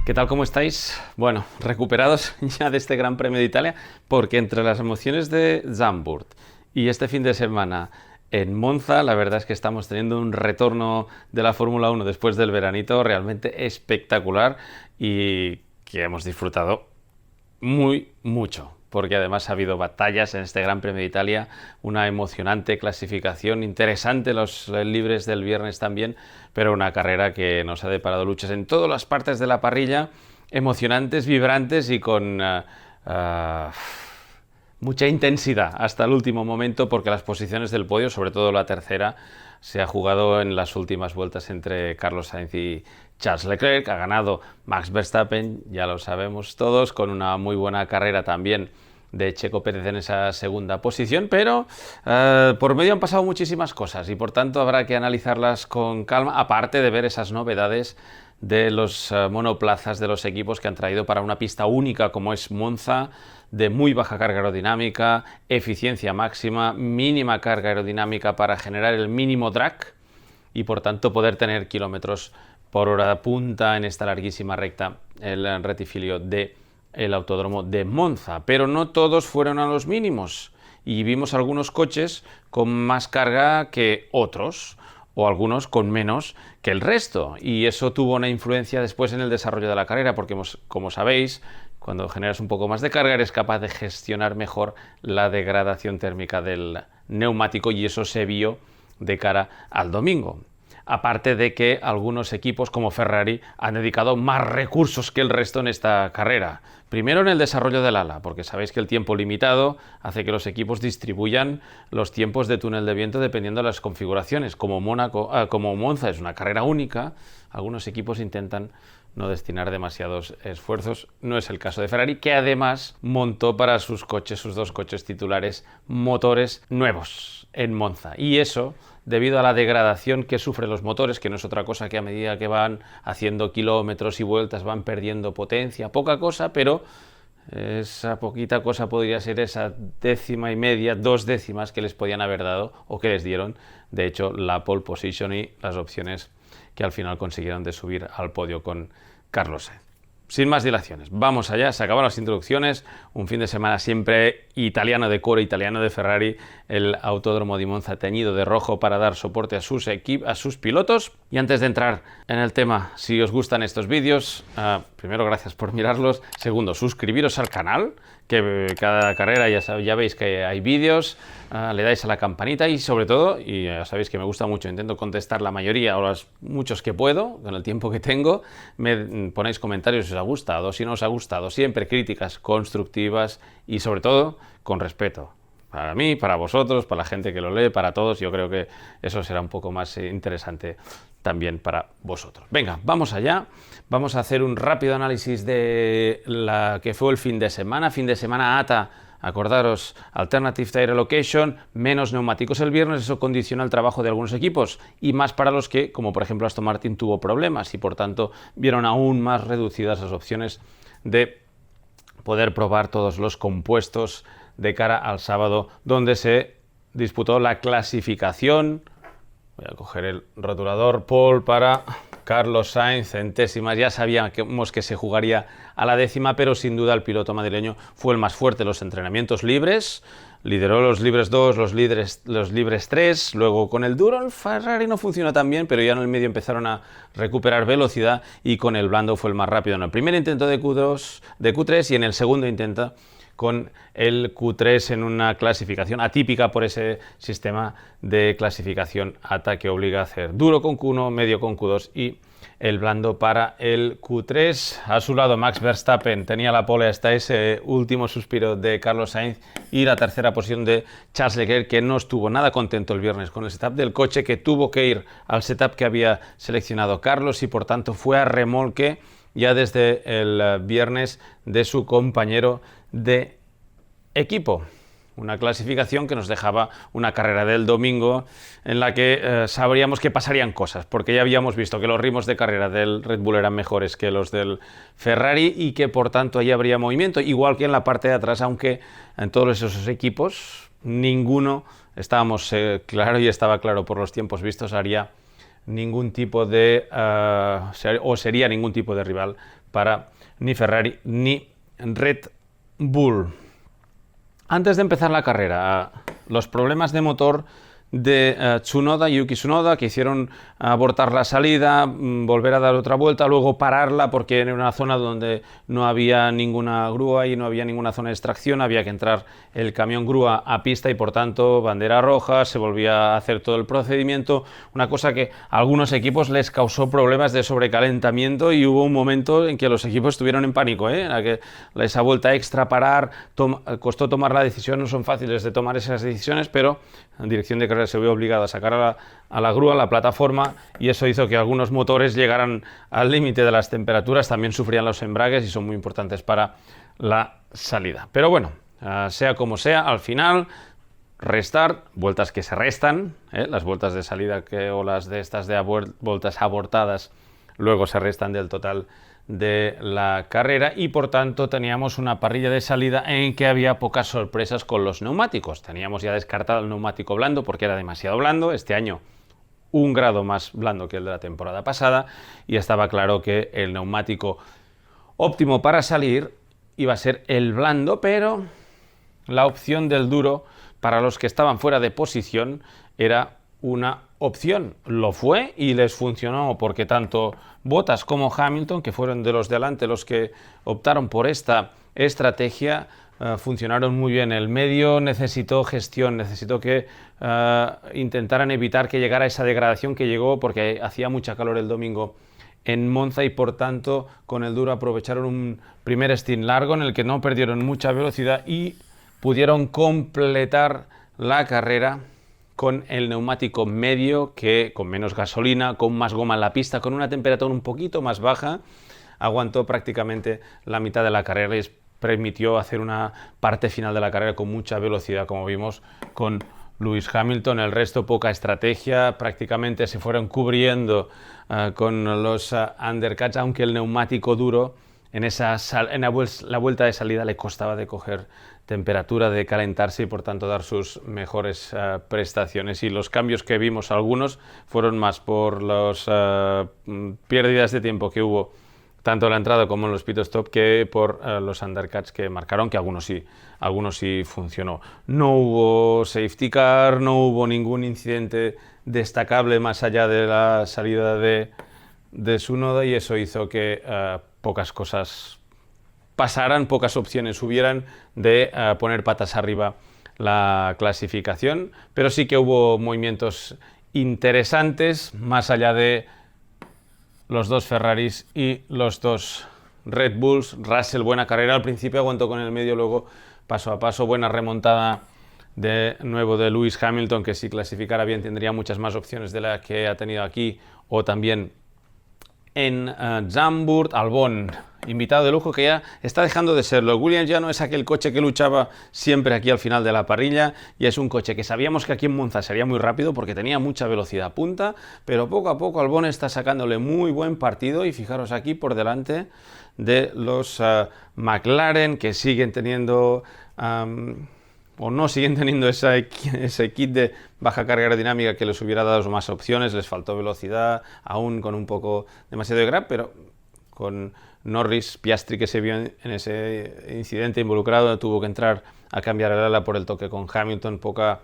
¿Qué tal? ¿Cómo estáis? Bueno, recuperados ya de este Gran Premio de Italia, porque entre las emociones de Zandvoort y este fin de semana en Monza, la verdad es que estamos teniendo un retorno de la Fórmula 1 después del veranito realmente espectacular y que hemos disfrutado mucho, porque además ha habido batallas en este Gran Premio de Italia, una emocionante clasificación, interesante los libres del viernes también, pero una carrera que nos ha deparado luchas en todas las partes de la parrilla, emocionantes, vibrantes y con mucha intensidad hasta el último momento, porque las posiciones del podio, sobre todo la tercera, se ha jugado en las últimas vueltas entre Carlos Sainz y Charles Leclerc. Ha ganado Max Verstappen, ya lo sabemos todos, con una muy buena carrera también de Checo Pérez en esa segunda posición, pero por medio han pasado muchísimas cosas y por tanto habrá que analizarlas con calma, aparte de ver esas novedades de los monoplazas de los equipos que han traído para una pista única como es Monza, de muy baja carga aerodinámica, eficiencia máxima, mínima carga aerodinámica para generar el mínimo drag y por tanto poder tener kilómetros por hora punta en esta larguísima recta, el reticilio del autódromo de Monza. Pero no todos fueron a los mínimos y vimos algunos coches con más carga que otros, o algunos con menos que el resto, y eso tuvo una influencia después en el desarrollo de la carrera, porque como sabéis, cuando generas un poco más de carga eres capaz de gestionar mejor la degradación térmica del neumático y eso se vio de cara al domingo. Aparte de que algunos equipos como Ferrari han dedicado más recursos que el resto en esta carrera. Primero en el desarrollo del ala, porque sabéis que el tiempo limitado hace que los equipos distribuyan los tiempos de túnel de viento dependiendo de las configuraciones. Como Monza es una carrera única, algunos equipos intentan no destinar demasiados esfuerzos. No es el caso de Ferrari, que además montó para sus dos coches titulares, motores nuevos en Monza. Y eso, debido a la degradación que sufren los motores, que no es otra cosa que a medida que van haciendo kilómetros y vueltas van perdiendo potencia, poca cosa, pero esa poquita cosa podría ser esa décima y media, 2 décimas que les podían haber dado o que les dieron, de hecho, la pole position y las opciones que al final consiguieron de subir al podio con Carlos Sainz. Sin más dilaciones, vamos allá, se acaban las introducciones, un fin de semana siempre italiano de cuore, italiano de Ferrari, el Autódromo di Monza teñido de rojo para dar soporte a sus pilotos. Y antes de entrar en el tema, si os gustan estos vídeos, primero gracias por mirarlos, segundo suscribiros al canal, que cada carrera ya veis que hay vídeos, le dais a la campanita y sobre todo, y ya sabéis que me gusta mucho, intento contestar la mayoría o los muchos que puedo, con el tiempo que tengo, me ponéis comentarios si os ha gustado, si no os ha gustado, siempre críticas constructivas y sobre todo con respeto. Para mí, para vosotros, para la gente que lo lee, para todos, yo creo que eso será un poco más interesante también para vosotros. Venga, vamos allá. Vamos a hacer un rápido análisis de la que fue el fin de semana ATA. Acordaros, Alternative Tire Allocation, menos neumáticos el viernes, eso condiciona el trabajo de algunos equipos y más para los que, como por ejemplo Aston Martin, tuvo problemas y por tanto vieron aún más reducidas las opciones de poder probar todos los compuestos de cara al sábado, donde se disputó la clasificación. Voy a coger el rotulador pole para Carlos Sainz, centésimas. Ya sabíamos que se jugaría a la décima, pero sin duda el piloto madrileño fue el más fuerte en los entrenamientos libres. Lideró los libres 2, los libres 3, luego con el duro el Ferrari no funcionó tan bien, pero ya en el medio empezaron a recuperar velocidad y con el blando fue el más rápido en el primer intento de Q3 y en el segundo intento con el Q3 en una clasificación atípica por ese sistema de clasificación ATA que obliga a hacer duro con Q1, medio con Q2 y el blando para el Q3. A su lado Max Verstappen tenía la pole hasta ese último suspiro de Carlos Sainz y la tercera posición de Charles Leclerc, que no estuvo nada contento el viernes con el setup del coche, que tuvo que ir al setup que había seleccionado Carlos y por tanto fue a remolque ya desde el viernes de su compañero de equipo. Una clasificación que nos dejaba una carrera del domingo en la que sabríamos que pasarían cosas, porque ya habíamos visto que los ritmos de carrera del Red Bull eran mejores que los del Ferrari y que por tanto allí habría movimiento, igual que en la parte de atrás, aunque en todos esos equipos ninguno, estábamos claro y estaba claro por los tiempos vistos, haría ningún tipo de o sería ningún tipo de rival para ni Ferrari ni Red Bull. Antes de empezar la carrera, los problemas de motor de Yuki Tsunoda, que hicieron abortar la salida, volver a dar otra vuelta, luego pararla porque era una zona donde no había ninguna grúa y no había ninguna zona de extracción, había que entrar el camión grúa a pista y por tanto bandera roja, se volvía a hacer todo el procedimiento, una cosa que a algunos equipos les causó problemas de sobrecalentamiento y hubo un momento en que los equipos estuvieron en pánico, en la que esa vuelta extra, parar, costó tomar la decisión, no son fáciles de tomar esas decisiones, pero en dirección de carrera se vio obligado a sacar a la grúa, a la plataforma, y eso hizo que algunos motores llegaran al límite de las temperaturas, también sufrían los embragues y son muy importantes para la salida. Pero bueno, sea como sea, al final, restar, vueltas que se restan, las vueltas de salida o las de estas de vueltas abortadas, luego se restan del total de la carrera y por tanto teníamos una parrilla de salida en que había pocas sorpresas con los neumáticos. Teníamos ya descartado el neumático blando porque era demasiado blando, este año 1 grado más blando que el de la temporada pasada, y estaba claro que el neumático óptimo para salir iba a ser el blando, pero la opción del duro para los que estaban fuera de posición era una opción. Lo fue y les funcionó, porque tanto Bottas como Hamilton, que fueron de los de adelante los que optaron por esta estrategia, funcionaron muy bien. El medio necesitó gestión, necesitó que intentaran evitar que llegara esa degradación que llegó, porque hacía mucha calor el domingo en Monza y por tanto con el duro aprovecharon un primer stint largo en el que no perdieron mucha velocidad y pudieron completar la carrera con el neumático medio, que con menos gasolina, con más goma en la pista, con una temperatura un poquito más baja, aguantó prácticamente la mitad de la carrera y les permitió hacer una parte final de la carrera con mucha velocidad, como vimos con Lewis Hamilton. El resto poca estrategia, prácticamente se fueron cubriendo con los undercuts, aunque el neumático duro en la vuelta de salida le costaba de coger temperatura, de calentarse y por tanto dar sus mejores prestaciones. Y los cambios que vimos, algunos, fueron más por las pérdidas de tiempo que hubo tanto en la entrada como en los pit stop que por los undercuts que marcaron, que algunos sí funcionó. No hubo safety car, no hubo ningún incidente destacable más allá de la salida de Tsunoda, y eso hizo que pocas cosas pasaran, pocas opciones hubieran de poner patas arriba la clasificación, pero sí que hubo movimientos interesantes más allá de los dos Ferraris y los dos Red Bulls. Russell, buena carrera al principio, aguantó con el medio, luego paso a paso, buena remontada de nuevo de Lewis Hamilton, que si clasificara bien tendría muchas más opciones de las que ha tenido aquí o también en Zandvoort. Albon, invitado de lujo, que ya está dejando de serlo. Williams ya no es aquel coche que luchaba siempre aquí al final de la parrilla, y es un coche que sabíamos que aquí en Monza sería muy rápido porque tenía mucha velocidad punta, pero poco a poco Albon está sacándole muy buen partido, y fijaros aquí por delante de los McLaren, que siguen teniendo o no siguen teniendo ese kit de baja carga aerodinámica que les hubiera dado más opciones. Les faltó velocidad, aún con un poco demasiado de grab, pero con Norris, Piastri, que se vio en ese incidente involucrado, tuvo que entrar a cambiar el ala por el toque con Hamilton. Poca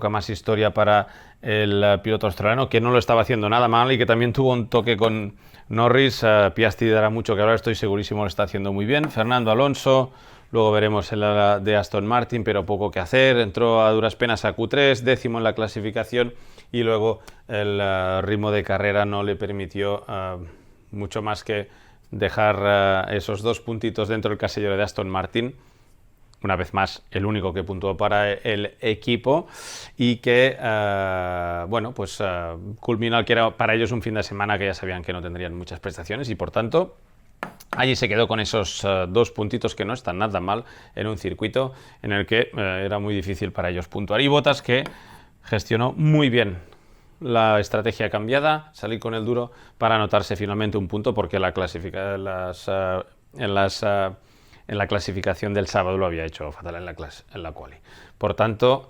más historia para el piloto australiano, que no lo estaba haciendo nada mal y que también tuvo un toque con Norris. Piastri dará mucho que hablar, estoy segurísimo, lo está haciendo muy bien. Fernando Alonso, luego veremos el ala de Aston Martin, pero poco que hacer. Entró a duras penas a Q3, décimo en la clasificación, y luego el ritmo de carrera no le permitió mucho más que dejar esos 2 puntitos dentro del casillero de Aston Martin. Una vez más, el único que puntuó para el equipo, y que, culminó el que era para ellos un fin de semana que ya sabían que no tendrían muchas prestaciones, y por tanto allí se quedó con esos 2 puntitos que no están nada mal en un circuito en el que era muy difícil para ellos puntuar. Y Bottas, que gestionó muy bien la estrategia cambiada, salir con el duro para anotarse finalmente un punto, porque en la clasificación del sábado lo había hecho fatal en la quali. Por tanto,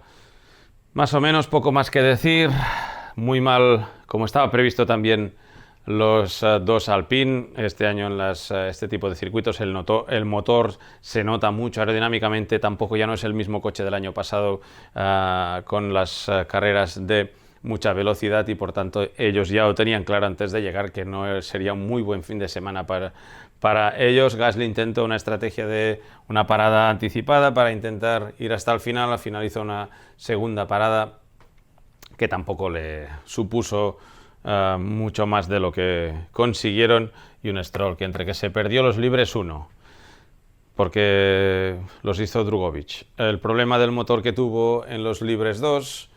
más o menos poco más que decir. Muy mal, como estaba previsto también, los dos Alpine. Este año en este tipo de circuitos el motor se nota mucho aerodinámicamente, tampoco ya no es el mismo coche del año pasado con las carreras de mucha velocidad, y por tanto ellos ya lo tenían claro antes de llegar que no sería un muy buen fin de semana para ellos. Gasly intentó una estrategia de una parada anticipada para intentar ir hasta el final. Al final hizo una segunda parada que tampoco le supuso mucho más de lo que consiguieron, y un Stroll que entre que se perdió los libres 1 porque los hizo Drugovich, el problema del motor que tuvo en los libres 2,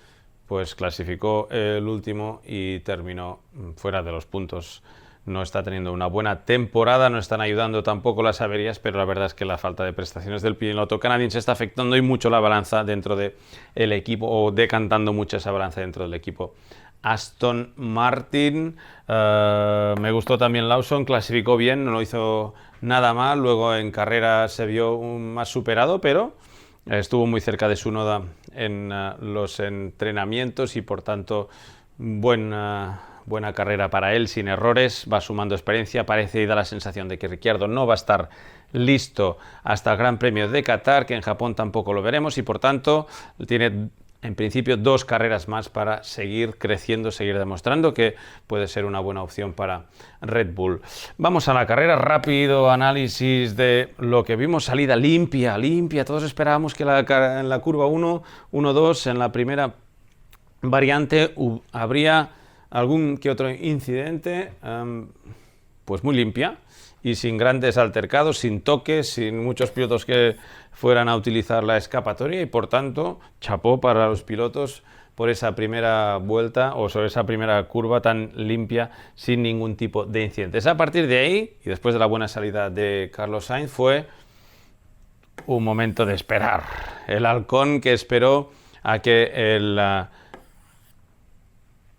pues clasificó el último y terminó fuera de los puntos. No está teniendo una buena temporada, no están ayudando tampoco las averías, pero la verdad es que la falta de prestaciones del piloto canadiense está afectando y mucho la balanza dentro del equipo, o decantando mucho esa balanza dentro del equipo Aston Martin. Me gustó también Lawson, clasificó bien, no lo hizo nada mal, luego en carrera se vio más superado, pero estuvo muy cerca de su Noda en los entrenamientos, y por tanto buena carrera para él, sin errores, va sumando experiencia. Parece y da la sensación de que Ricciardo no va a estar listo hasta el Gran Premio de Qatar, que en Japón tampoco lo veremos, y por tanto tiene en principio 2 carreras más para seguir creciendo, seguir demostrando que puede ser una buena opción para Red Bull. Vamos a la carrera, rápido análisis de lo que vimos. Salida limpia, todos esperábamos que en la curva 1, 1-2, en la primera variante habría algún que otro incidente, pues muy limpia y sin grandes altercados, sin toques, sin muchos pilotos que fueran a utilizar la escapatoria, y por tanto, chapó para los pilotos por esa primera vuelta o sobre esa primera curva tan limpia, sin ningún tipo de incidentes. A partir de ahí, y después de la buena salida de Carlos Sainz, fue un momento de esperar. El halcón que esperó a que el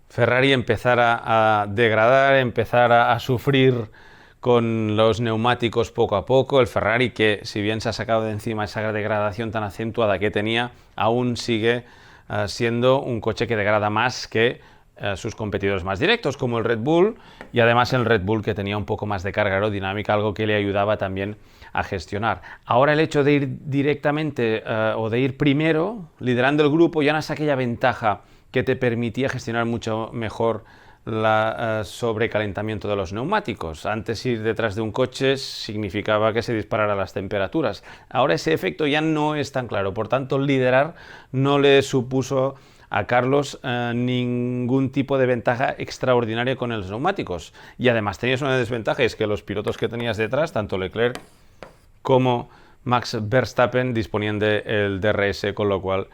Ferrari empezara a degradar, empezara a sufrir con los neumáticos poco a poco. El Ferrari, que si bien se ha sacado de encima esa degradación tan acentuada que tenía, aún sigue siendo un coche que degrada más que sus competidores más directos, como el Red Bull, y además el Red Bull que tenía un poco más de carga aerodinámica, algo que le ayudaba también a gestionar. Ahora el hecho de ir directamente o de ir primero, liderando el grupo, ya no es aquella ventaja que te permitía gestionar mucho mejor el sobrecalentamiento de los neumáticos. Antes, ir detrás de un coche significaba que se dispararan las temperaturas. Ahora ese efecto ya no es tan claro, por tanto liderar no le supuso a Carlos ningún tipo de ventaja extraordinaria con los neumáticos. Y además tenías una desventaja, es que los pilotos que tenías detrás, tanto Leclerc como Max Verstappen, disponían del DRS, con lo cual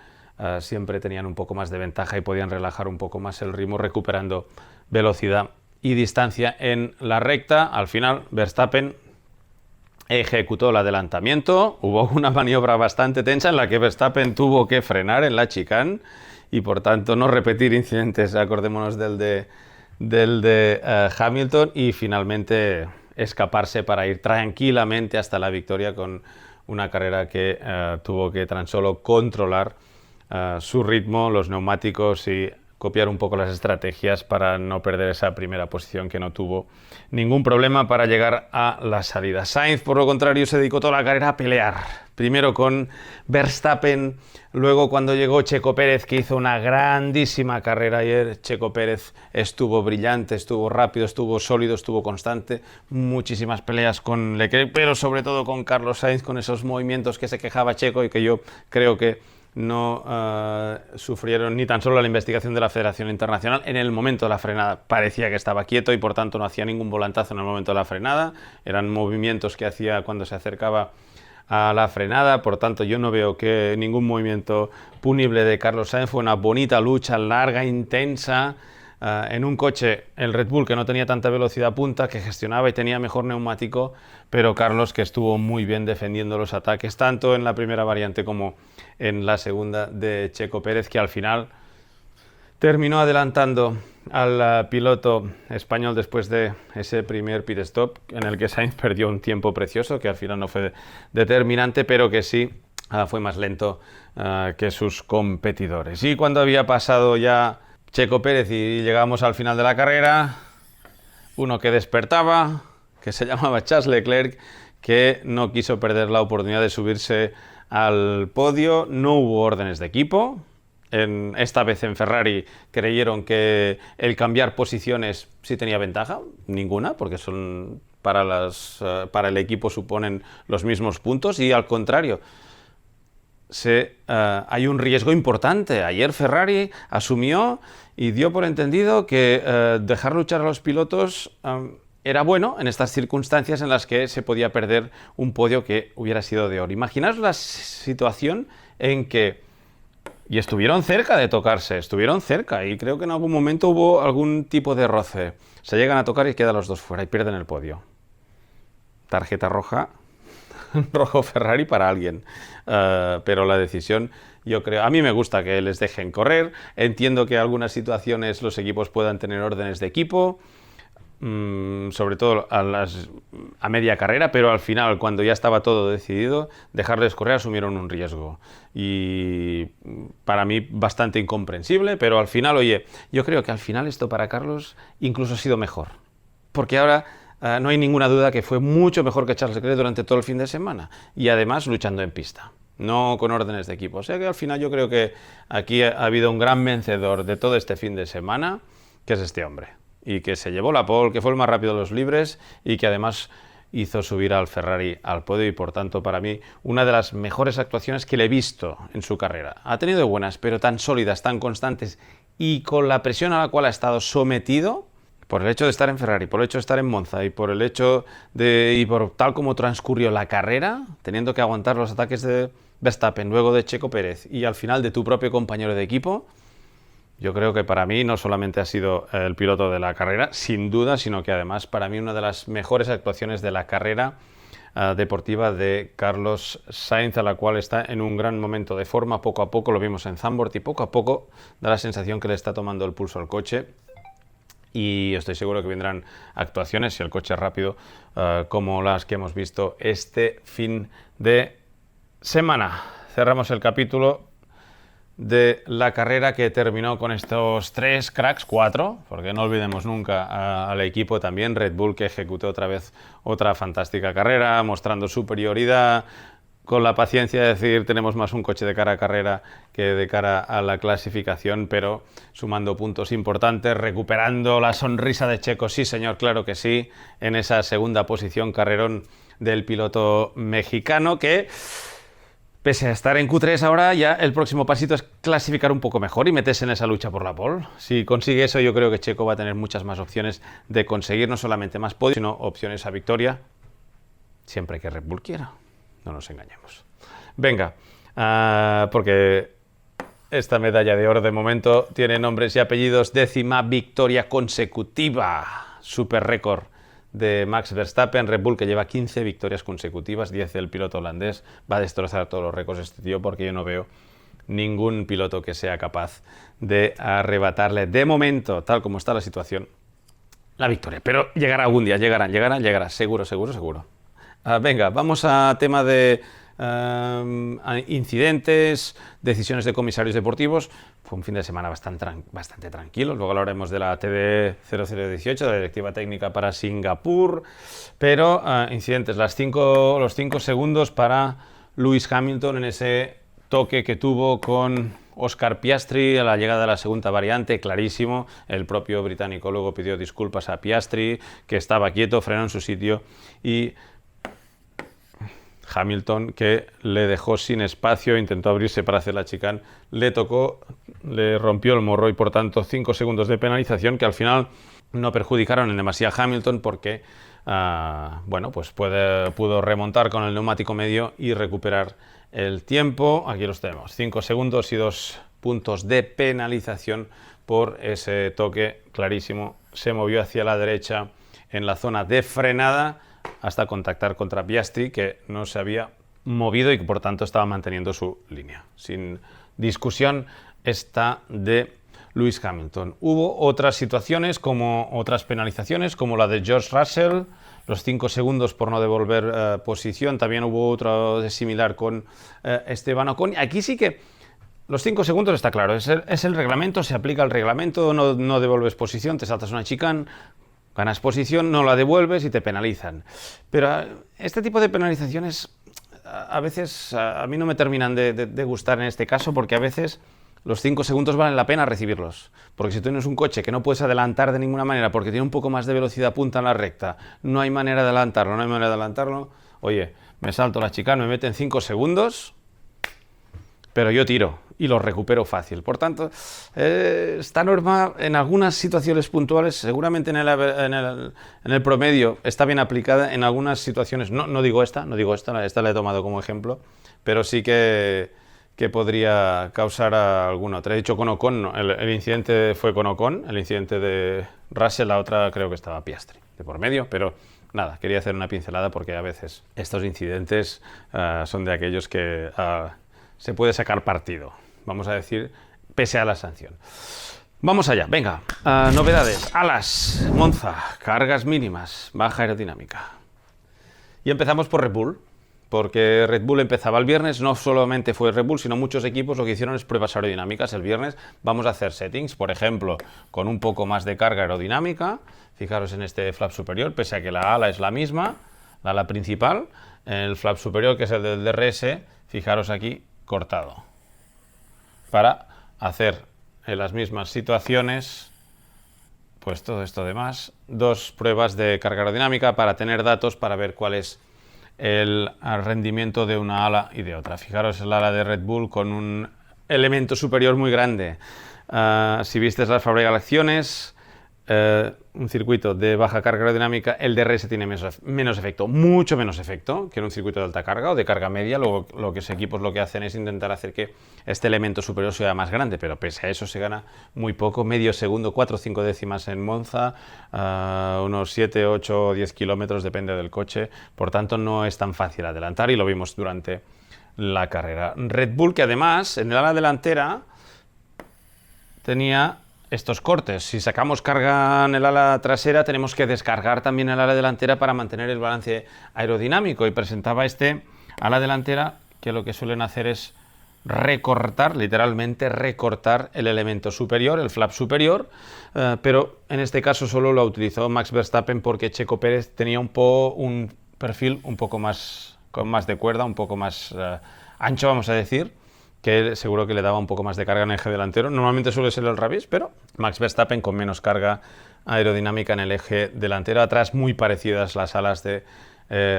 siempre tenían un poco más de ventaja y podían relajar un poco más el ritmo, recuperando velocidad y distancia en la recta. Al final Verstappen ejecutó el adelantamiento, hubo una maniobra bastante tensa en la que Verstappen tuvo que frenar en la chicane y por tanto no repetir incidentes, acordémonos del de Hamilton, y finalmente escaparse para ir tranquilamente hasta la victoria, con una carrera que tuvo que tan solo controlar su ritmo, los neumáticos, y copiar un poco las estrategias para no perder esa primera posición, que no tuvo ningún problema para llegar a la salida. Sainz, por lo contrario, se dedicó toda la carrera a pelear. Primero con Verstappen, luego cuando llegó Checo Pérez, que hizo una grandísima carrera ayer. Checo Pérez estuvo brillante, estuvo rápido, estuvo sólido, estuvo constante. Muchísimas peleas con Leclerc, pero sobre todo con Carlos Sainz, con esos movimientos que se quejaba Checo y que yo creo que no sufrieron ni tan solo la investigación de la Federación Internacional. En el momento de la frenada parecía que estaba quieto y por tanto no hacía ningún volantazo en el momento de la frenada. Eran movimientos que hacía cuando se acercaba a la frenada. Por tanto, yo no veo que ningún movimiento punible de Carlos Sainz. Fue una bonita lucha, larga, intensa, en un coche, el Red Bull, que no tenía tanta velocidad punta, que gestionaba y tenía mejor neumático, pero Carlos, que estuvo muy bien defendiendo los ataques, tanto en la primera variante como en la segunda de Checo Pérez, que al final terminó adelantando al piloto español después de ese primer pit stop, en el que Sainz perdió un tiempo precioso, que al final no fue determinante, pero que sí fue más lento que sus competidores. Y cuando había pasado ya Checo Pérez y llegamos al final de la carrera, uno que despertaba, que se llamaba Charles Leclerc, que no quiso perder la oportunidad de subirse al podio. No hubo órdenes de equipo. Esta vez en Ferrari creyeron que el cambiar posiciones sí tenía ventaja, ninguna, porque son para el equipo suponen los mismos puntos, y al contrario, hay un riesgo importante. Ayer Ferrari asumió y dio por entendido que dejar luchar a los pilotos era bueno en estas circunstancias en las que se podía perder un podio que hubiera sido de oro. Imaginaos la situación en que, y estuvieron cerca de tocarse, estuvieron cerca, y creo que en algún momento hubo algún tipo de roce. Se llegan a tocar y quedan los dos fuera y pierden el podio. Tarjeta roja, rojo Ferrari para alguien. Pero la decisión, yo creo, a mí me gusta que les dejen correr. Entiendo que en algunas situaciones los equipos puedan tener órdenes de equipo, sobre todo a media carrera, pero al final, cuando ya estaba todo decidido, dejarles correr, asumieron un riesgo. Y para mí bastante incomprensible, pero al final, oye, yo creo que al final esto para Carlos incluso ha sido mejor. Porque ahora no hay ninguna duda que fue mucho mejor que Charles Leclerc durante todo el fin de semana. Y además luchando en pista, no con órdenes de equipo. O sea que al final yo creo que aquí ha habido un gran vencedor de todo este fin de semana, que es este hombre. Y que se llevó la pole, que fue el más rápido de los libres y que además hizo subir al Ferrari al podio, y por tanto para mí una de las mejores actuaciones que le he visto en su carrera. Ha tenido buenas, pero tan sólidas, tan constantes, y con la presión a la cual ha estado sometido por el hecho de estar en Ferrari, por el hecho de estar en Monza y por el hecho y por tal como transcurrió la carrera, teniendo que aguantar los ataques de Verstappen, luego de Checo Pérez y al final de tu propio compañero de equipo. Yo creo que para mí no solamente ha sido el piloto de la carrera, sin duda, sino que además para mí una de las mejores actuaciones de la carrera deportiva de Carlos Sainz, a la cual está en un gran momento de forma. Poco a poco lo vimos en Zandvoort y poco a poco da la sensación que le está tomando el pulso al coche. Y estoy seguro que vendrán actuaciones, si el coche es rápido, como las que hemos visto este fin de semana. Cerramos el capítulo de la carrera, que terminó con estos 3 cracks, 4, porque no olvidemos nunca al equipo también, Red Bull, que ejecutó otra vez otra fantástica carrera, mostrando superioridad, con la paciencia de decir tenemos más un coche de cara a carrera que de cara a la clasificación, pero sumando puntos importantes, recuperando la sonrisa de Checo, sí señor, claro que sí, en esa segunda posición, carrerón del piloto mexicano, que pese a estar en Q3 ahora, ya el próximo pasito es clasificar un poco mejor y meterse en esa lucha por la pole. Si consigue eso, yo creo que Checo va a tener muchas más opciones de conseguir no solamente más podios, sino opciones a victoria, siempre que Red Bull quiera. No nos engañemos. Venga, porque esta medalla de oro de momento tiene nombres y apellidos. 10ª victoria consecutiva, super récord de Max Verstappen. Red Bull, que lleva 15 victorias consecutivas, 10 del piloto holandés. Va a destrozar todos los récords este tío, porque yo no veo ningún piloto que sea capaz de arrebatarle, de momento, tal como está la situación, la victoria. Pero llegará algún día, llegará, seguro. Venga, vamos a tema de incidentes, decisiones de comisarios deportivos. Fue un fin de semana bastante tranquilo. Luego hablaremos de la TD 0018, de la Directiva Técnica para Singapur. Pero incidentes, los 5 segundos para Lewis Hamilton en ese toque que tuvo con Oscar Piastri a la llegada de la segunda variante, clarísimo. El propio británico luego pidió disculpas a Piastri, que estaba quieto, frenó en su sitio, y Hamilton, que le dejó sin espacio, intentó abrirse para hacer la chicane, le tocó, le rompió el morro, y por tanto 5 segundos de penalización que al final no perjudicaron en demasía a Hamilton, porque pues pudo remontar con el neumático medio y recuperar el tiempo. Aquí los tenemos, 5 segundos y 2 puntos de penalización por ese toque clarísimo. Se movió hacia la derecha en la zona de frenada hasta contactar contra Piastri, que no se había movido y que por tanto estaba manteniendo su línea. Sin discusión esta de Lewis Hamilton. Hubo otras situaciones, como otras penalizaciones, como la de George Russell, los 5 segundos por no devolver posición. También hubo otro similar con Esteban Ocon. Aquí sí que los 5 segundos está claro, es el reglamento, se aplica el reglamento, no devuelves posición, te saltas una chicane, Ganas posición, no la devuelves y te penalizan. Pero este tipo de penalizaciones a veces a mí no me terminan de gustar en este caso, porque a veces los 5 segundos valen la pena recibirlos. Porque si tú tienes un coche que no puedes adelantar de ninguna manera porque tiene un poco más de velocidad punta en la recta, no hay manera de adelantarlo, oye, me salto la chicane, me meten 5 segundos, pero yo tiro y lo recupero fácil. Por tanto, esta norma en algunas situaciones puntuales, seguramente en el promedio está bien aplicada, en algunas situaciones, no digo esta la he tomado como ejemplo, pero sí que podría causar alguna otra. He dicho con Ocon, no, el incidente fue con Ocon, el incidente de Russell, la otra creo que estaba Piastri de por medio, pero nada, quería hacer una pincelada porque a veces estos incidentes son de aquellos que se puede sacar partido, vamos a decir, pese a la sanción. Vamos allá, venga, novedades, alas, Monza, cargas mínimas, baja aerodinámica. Y empezamos por Red Bull, porque Red Bull empezaba el viernes, no solamente fue Red Bull, sino muchos equipos lo que hicieron es pruebas aerodinámicas. El viernes vamos a hacer settings, por ejemplo, con un poco más de carga aerodinámica, fijaros en este flap superior, pese a que la ala es la misma, la ala principal, el flap superior, que es el del DRS, fijaros aquí, cortado, para hacer en las mismas situaciones, pues todo esto demás, 2 pruebas de carga aerodinámica para tener datos para ver cuál es el rendimiento de una ala y de otra. Fijaros el ala de Red Bull con un elemento superior muy grande. Si vistes las fabricaciones, un circuito de baja carga aerodinámica, el DRS tiene menos efecto, mucho menos efecto que en un circuito de alta carga o de carga media. Lo que los equipos lo que hacen es intentar hacer que este elemento superior sea más grande, pero pese a eso se gana muy poco, medio segundo, 4 o 5 décimas en Monza, unos 7, 8 o 10 kilómetros, depende del coche, por tanto no es tan fácil adelantar y lo vimos durante la carrera. Red Bull, que además en el ala delantera tenía estos cortes. Si sacamos carga en el ala trasera, tenemos que descargar también el ala delantera para mantener el balance aerodinámico, y presentaba este ala delantera que lo que suelen hacer es recortar, literalmente recortar el elemento superior, el flap superior, pero en este caso solo lo utilizó Max Verstappen porque Checo Pérez tenía un perfil un poco más, con más de cuerda, un poco más ancho, vamos a decir, que seguro que le daba un poco más de carga en el eje delantero. Normalmente suele ser el revés, pero Max Verstappen con menos carga aerodinámica en el eje delantero. Atrás muy parecidas las alas de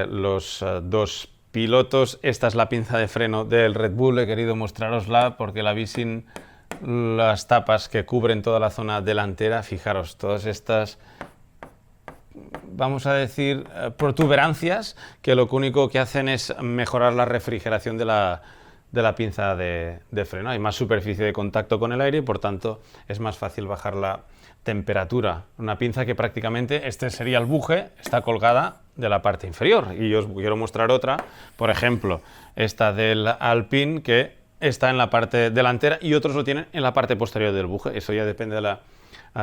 los 2 pilotos. Esta es la pinza de freno del Red Bull. He querido mostrarosla porque la vi sin las tapas que cubren toda la zona delantera. Fijaros, todas estas, vamos a decir, protuberancias que lo único que hacen es mejorar la refrigeración de la pinza de freno. Hay más superficie de contacto con el aire y por tanto es más fácil bajar la temperatura. Una pinza que prácticamente, este sería el buje, está colgada de la parte inferior. Y yo os quiero mostrar otra, por ejemplo, esta del Alpine, que está en la parte delantera y otros lo tienen en la parte posterior del buje. Eso ya depende de la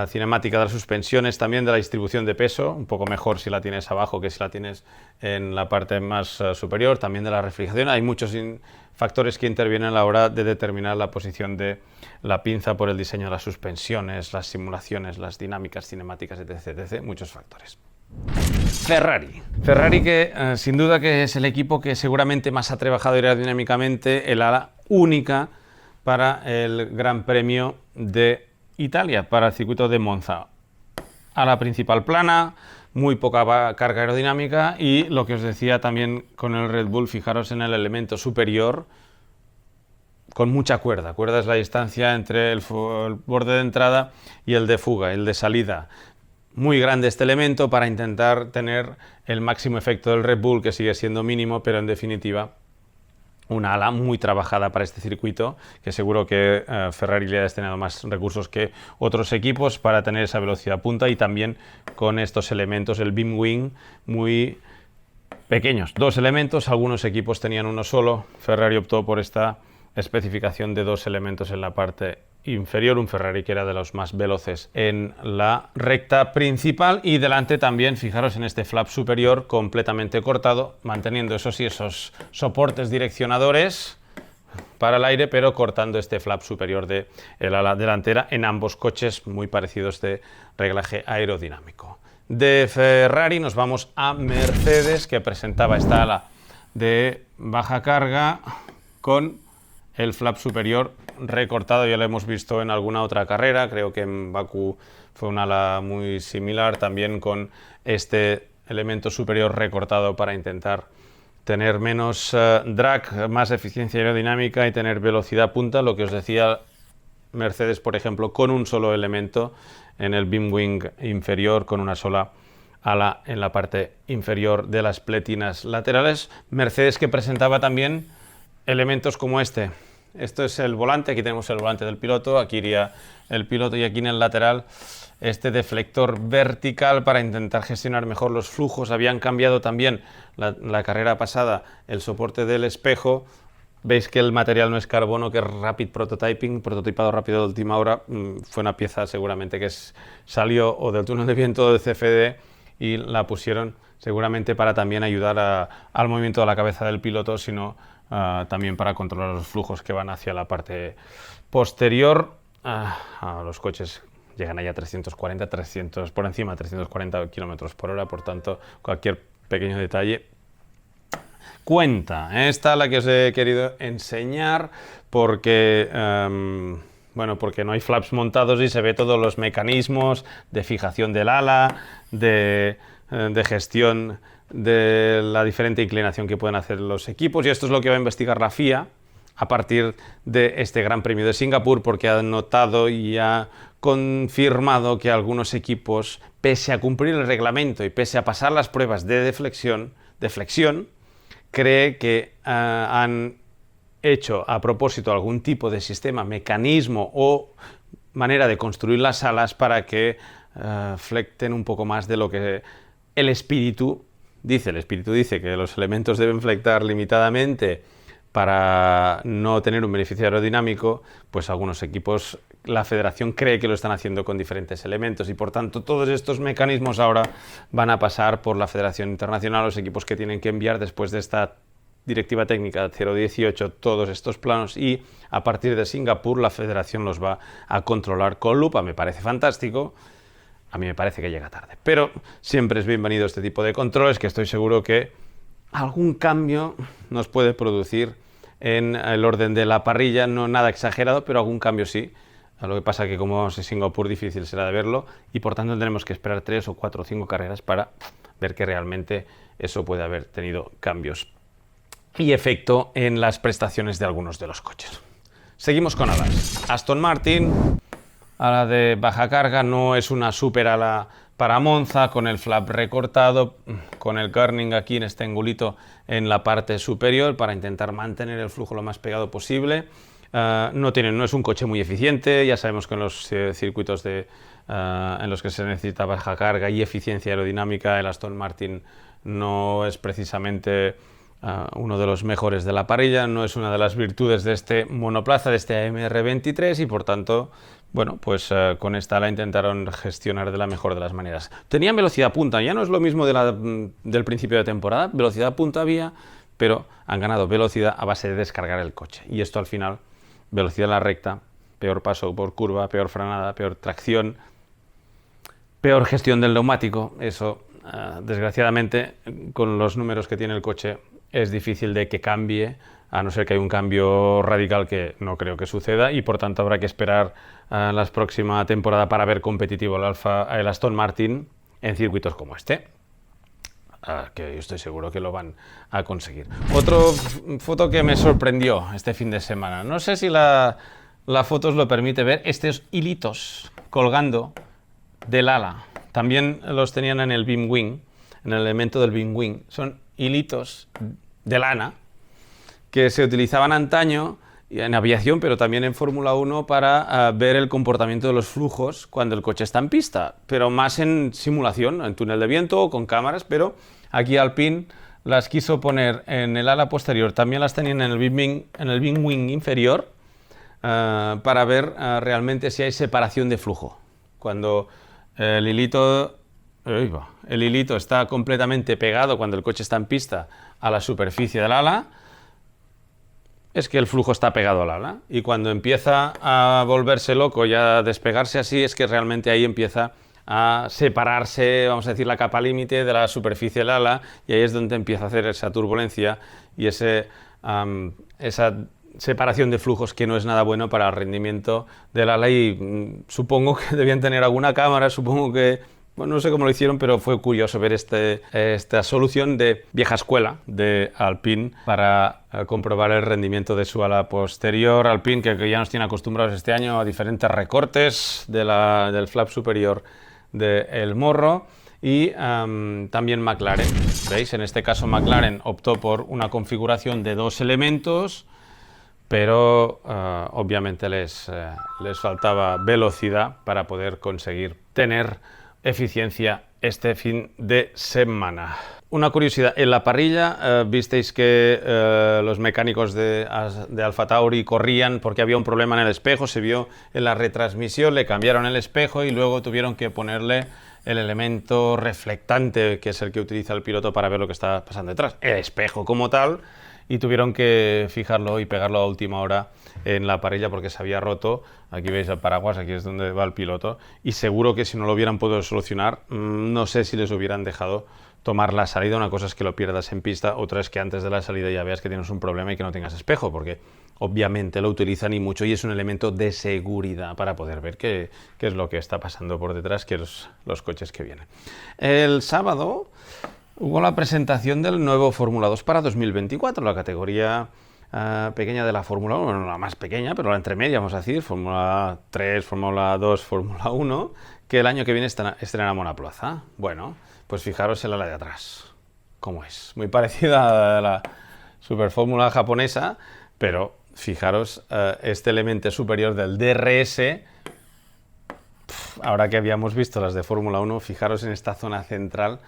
cinemática de las suspensiones, también de la distribución de peso, un poco mejor si la tienes abajo que si la tienes en la parte más superior, también de la refrigeración. Hay muchos factores que intervienen a la hora de determinar la posición de la pinza por el diseño de las suspensiones, las simulaciones, las dinámicas cinemáticas, etc. Muchos factores. Ferrari que sin duda que es el equipo que seguramente más ha trabajado aerodinámicamente el ala única para el Gran Premio de Italia, para el circuito de Monza. Ala principal plana, muy poca carga aerodinámica y lo que os decía también con el Red Bull, fijaros en el elemento superior con mucha cuerda. Cuerda es la distancia entre el borde de entrada y el de fuga, el de salida. Muy grande este elemento para intentar tener el máximo efecto del Red Bull, que sigue siendo mínimo, pero en definitiva una ala muy trabajada para este circuito, que seguro que Ferrari le ha destinado más recursos que otros equipos para tener esa velocidad punta, y también con estos elementos, el beam wing, muy pequeños. 2 elementos, algunos equipos tenían uno solo. Ferrari optó por esta especificación de 2 elementos en la parte inferior, un Ferrari que era de los más veloces en la recta principal, y delante también, fijaros en este flap superior completamente cortado, manteniendo eso sí esos soportes direccionadores para el aire, pero cortando este flap superior de el ala delantera en ambos coches muy parecidos de reglaje aerodinámico. de Ferrari nos vamos a Mercedes, que presentaba esta ala de baja carga con el flap superior recortado. Ya lo hemos visto en alguna otra carrera, creo que en Bakú fue una ala muy similar, también con este elemento superior recortado para intentar tener menos drag, más eficiencia aerodinámica y tener velocidad punta, lo que os decía Mercedes, por ejemplo, con un solo elemento en el beam wing inferior, con una sola ala en la parte inferior de las pletinas laterales. Mercedes que presentaba también elementos como este. Esto es el volante, aquí tenemos el volante del piloto, aquí iría el piloto y aquí en el lateral este deflector vertical para intentar gestionar mejor los flujos. Habían cambiado también la carrera pasada el soporte del espejo. Veis que el material no es carbono, que es Rapid Prototyping, prototipado rápido de última hora. Fue una pieza seguramente que salió o del túnel de viento o de CFD y la pusieron seguramente para también ayudar al movimiento de la cabeza del piloto, sino también para controlar los flujos que van hacia la parte posterior. Los coches llegan allá a 340, 300, por encima de 340 km por hora, por tanto, cualquier pequeño detalle cuenta. Esta es la que os he querido enseñar porque, porque no hay flaps montados y se ve todos los mecanismos de fijación del ala, de gestión de la diferente inclinación que pueden hacer los equipos, y esto es lo que va a investigar la FIA a partir de este Gran Premio de Singapur, porque ha notado y ha confirmado que algunos equipos, pese a cumplir el reglamento y pese a pasar las pruebas de flexión, cree que han hecho a propósito algún tipo de sistema, mecanismo o manera de construir las alas para que flecten un poco más de lo que el espíritu dice. El espíritu dice que los elementos deben flectar limitadamente para no tener un beneficio aerodinámico. Pues algunos equipos, la federación cree que lo están haciendo con diferentes elementos y por tanto todos estos mecanismos ahora van a pasar por la Federación Internacional, los equipos que tienen que enviar después de esta directiva técnica 018 todos estos planos, y a partir de Singapur la federación los va a controlar con lupa. Me parece fantástico. A mí me parece que llega tarde, pero siempre es bienvenido este tipo de controles, que estoy seguro que algún cambio nos puede producir en el orden de la parrilla, no nada exagerado, pero algún cambio sí. Lo que pasa que como es Singapur, difícil será de verlo y por tanto tendremos que esperar 3 o 4 o 5 carreras para ver que realmente eso puede haber tenido cambios y efecto en las prestaciones de algunos de los coches. Seguimos con alas. Aston Martin, ala de baja carga, no es una super ala para Monza, con el flap recortado, con el kerning aquí en este angulito en la parte superior para intentar mantener el flujo lo más pegado posible. No es un coche muy eficiente, ya sabemos que en los circuitos en los que se necesita baja carga y eficiencia aerodinámica, el Aston Martin no es precisamente uno de los mejores de la parrilla, no es una de las virtudes de este monoplaza, de este AMR23, y por tanto, con esta la intentaron gestionar de la mejor de las maneras. Tenían velocidad punta, ya no es lo mismo del principio de temporada, velocidad punta había, pero han ganado velocidad a base de descargar el coche, y esto al final, velocidad en la recta, peor paso por curva, peor frenada, peor tracción, peor gestión del neumático. Eso, desgraciadamente, con los números que tiene el coche, es difícil de que cambie, a no ser que haya un cambio radical, que no creo que suceda, y por tanto habrá que esperar a la próxima temporada para ver competitivo el Aston Martin en circuitos como este, que yo estoy seguro que lo van a conseguir. Otra foto que me sorprendió este fin de semana, no sé si la foto os lo permite ver, estos hilitos colgando del ala, también los tenían en el beam wing, en el elemento del beam wing, son hilitos de lana que se utilizaban antaño en aviación, pero también en Fórmula 1 para ver el comportamiento de los flujos cuando el coche está en pista, pero más en simulación, en túnel de viento o con cámaras, pero aquí Alpine las quiso poner en el ala posterior, también las tenían en el beam wing inferior, para ver realmente si hay separación de flujo. Cuando el hilito está completamente pegado, cuando el coche está en pista, a la superficie del ala, es que el flujo está pegado al ala, y cuando empieza a volverse loco y a despegarse así, es que realmente ahí empieza a separarse, vamos a decir, la capa límite de la superficie del ala, y ahí es donde empieza a hacer esa turbulencia y esa separación de flujos que no es nada bueno para el rendimiento del ala. Y supongo que debían tener alguna cámara, supongo que, bueno, no sé cómo lo hicieron, pero fue curioso ver esta solución de vieja escuela de Alpine para comprobar el rendimiento de su ala posterior. Alpine, que ya nos tiene acostumbrados este año a diferentes recortes del flap superior del morro. Y también McLaren, ¿veis? En este caso McLaren optó por una configuración de 2 elementos, pero obviamente les faltaba velocidad para poder conseguir tener eficiencia este fin de semana. Una curiosidad, en la parrilla visteis que los mecánicos de Alfa Tauri corrían porque había un problema en el espejo, se vio en la retransmisión, le cambiaron el espejo y luego tuvieron que ponerle el elemento reflectante, que es el que utiliza el piloto para ver lo que está pasando detrás, el espejo como tal, y tuvieron que fijarlo y pegarlo a última hora en la parrilla porque se había roto. Aquí veis el paraguas, aquí es donde va el piloto, y seguro que si no lo hubieran podido solucionar, no sé si les hubieran dejado tomar la salida. Una cosa es que lo pierdas en pista, otra es que antes de la salida ya veas que tienes un problema y que no tengas espejo, porque obviamente lo utilizan y mucho, y es un elemento de seguridad para poder ver qué es lo que está pasando por detrás, que los coches que vienen. El sábado hubo la presentación del nuevo Fórmula 2 para 2024, la categoría pequeña de la Fórmula 1, no la más pequeña, pero la entremedia, vamos a decir, Fórmula 3, Fórmula 2, Fórmula 1, que el año que viene estrena monoplaza. Bueno, pues fijaros el ala de atrás, cómo es, muy parecida a la Super Fórmula japonesa, pero fijaros este elemento superior del DRS. Ahora que habíamos visto las de Fórmula 1, fijaros en esta zona central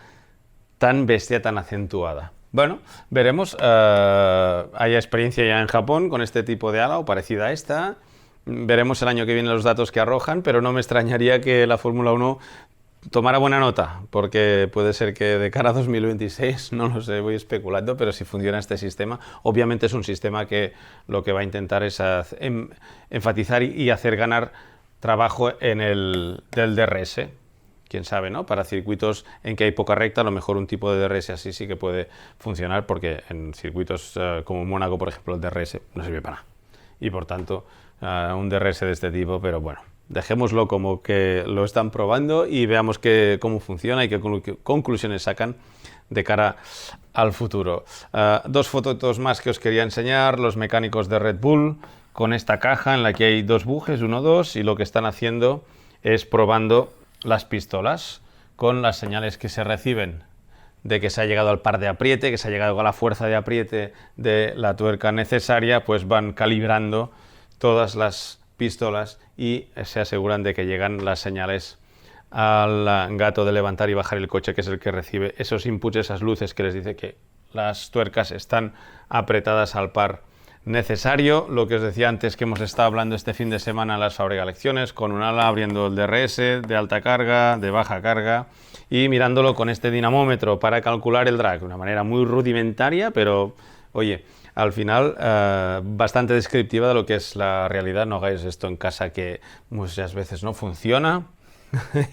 tan bestia, tan acentuada. Bueno, veremos. Hay experiencia ya en Japón con este tipo de ala o parecida a esta. Veremos el año que viene los datos que arrojan, pero no me extrañaría que la Fórmula 1 tomara buena nota, porque puede ser que de cara a 2026, no lo sé, voy especulando, pero si funciona este sistema, obviamente es un sistema que lo que va a intentar es enfatizar y hacer ganar trabajo del DRS. Quién sabe, ¿no? Para circuitos en que hay poca recta, a lo mejor un tipo de DRS así sí que puede funcionar, porque en circuitos como Mónaco, por ejemplo, el DRS no sirve para nada. Y por tanto, un DRS de este tipo, pero bueno, dejémoslo como que lo están probando y veamos cómo funciona y qué conclusiones sacan de cara al futuro. 2 fotos más que os quería enseñar, los mecánicos de Red Bull, con esta caja en la que hay 2 bujes, 1, 2, y lo que están haciendo es probando las pistolas con las señales que se reciben de que se ha llegado al par de apriete, que se ha llegado a la fuerza de apriete de la tuerca necesaria, pues van calibrando todas las pistolas y se aseguran de que llegan las señales al gato de levantar y bajar el coche, que es el que recibe esos inputs, esas luces que les dice que las tuercas están apretadas al par necesario. Lo que os decía antes, que hemos estado hablando este fin de semana en las Fábrica Lecciones, con un ala abriendo el DRS de alta carga, de baja carga, y mirándolo con este dinamómetro para calcular el drag, de una manera muy rudimentaria, pero oye, al final bastante descriptiva de lo que es la realidad. No hagáis esto en casa, que muchas veces no funciona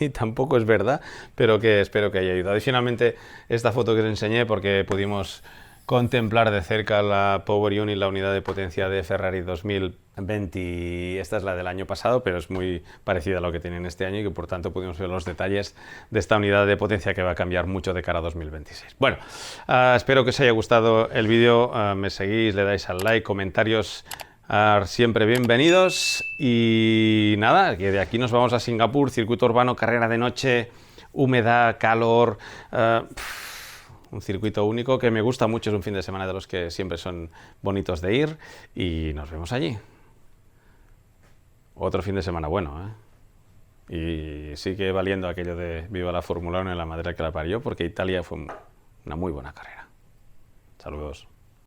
y tampoco es verdad, pero que espero que haya ayudado. Y finalmente esta foto que os enseñé, porque pudimos contemplar de cerca la Power Unit, la unidad de potencia de Ferrari 2020. Esta es la del año pasado, pero es muy parecida a lo que tienen este año, y que por tanto pudimos ver los detalles de esta unidad de potencia, que va a cambiar mucho de cara a 2026. Bueno, espero que os haya gustado el vídeo. Me seguís, le dais al like, comentarios siempre bienvenidos, y nada, que de aquí nos vamos a Singapur, circuito urbano, carrera de noche, humedad, calor, un circuito único que me gusta mucho. Es un fin de semana de los que siempre son bonitos de ir, y nos vemos allí. Otro fin de semana bueno, ¿eh? Y sigue valiendo aquello de viva la Fórmula 1 en la madera que la parió, porque Italia fue una muy buena carrera. Saludos.